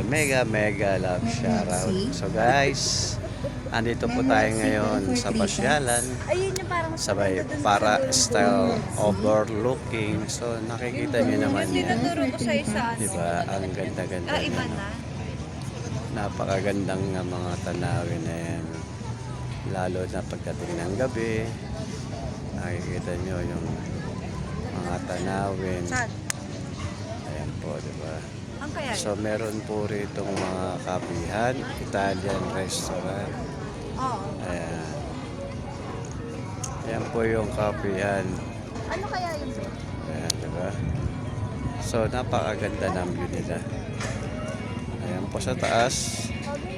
Mega mega love shoutout. So guys, andito po tayo ngayon sa pasyalan. Ayun yung parang Sabay para style overlooking. So nakikita niyo naman yan. tinuturo ko sa isa. Diba? Ang ganda-ganda Iba niya. na. Napakagandang mga tanawin na yan. Lalo na pagdating ng gabi, nakikita nyo yung mga tanawin. Saan? Ayan po, diba? Ang kaya So meron po rito mga kapihan, Italian restaurant. Oo. Ayan. Ayan po yung kapihan. Ano kaya yun? Ayan, diba? So napakaganda ng view nila. Ayan po sa taas.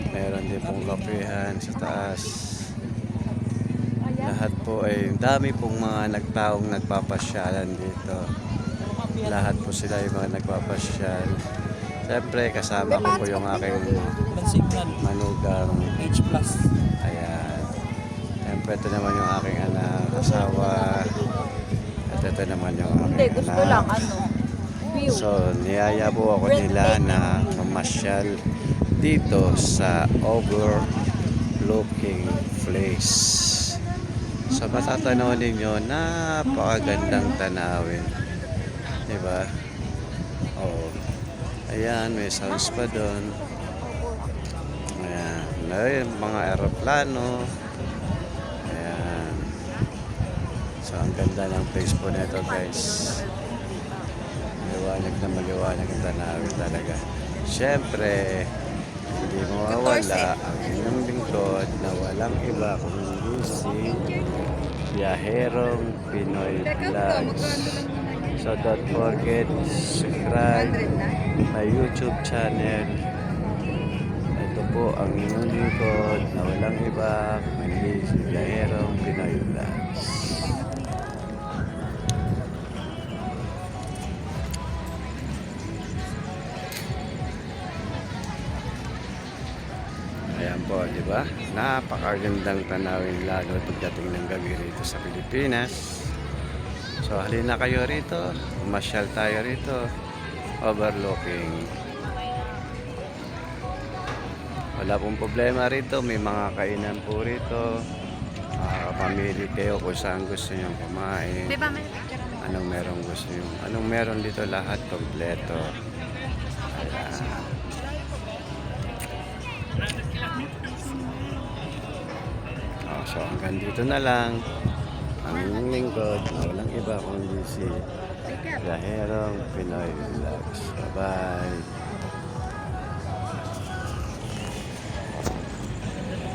Meron din pong kapihan sa taas. Lahat po ay dami pong mga nagtaong nagpapasyalan dito. Lahat po sila yung mga nagpapasyal. Siyempre kasama ko po yung aking manugang H+. ayan. Siyempre ito naman yung aking anak, asawa. At ito naman yung aking Hindi, gusto lang anak. ano. View. So niyaya po ako nila na mamasyal dito sa overlooking place. So matatanaw ninyo, napakagandang tanawin. Diba? Oh. Ayan, may sounds pa doon. Ayan. Ayan, mga aeroplano. Ayan. So ang ganda ng place po nito guys. Maliwanag na maliwanag ang tanawin talaga. Siyempre, hindi mawawala ang inyong lingkod na walang iba kundi si Biyaherong Pinoy Vlogs. So don't forget to subscribe my YouTube channel. Ito po ang inyong lingkod na walang iba kundi si Biyaherong Pinoy Vlogs. Ayan po, di ba? Napakagandang tanawin lalo pagdating ng gabi rito sa Pilipinas. So, halina kayo rito. Umasyal tayo rito. Overlooking. Wala pong problema rito. May mga kainan po rito. Pamili kayo kung saan gusto nyo kumain. Di ba may picture mo? Anong merong gusto nyo. Anong meron dito lahat kompleto. Ayan. So hanggang dito na lang ang inyong lingkod na walang iba kundi si Biyaherong Pinoy Vlogs. Bye-bye.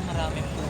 Marami po.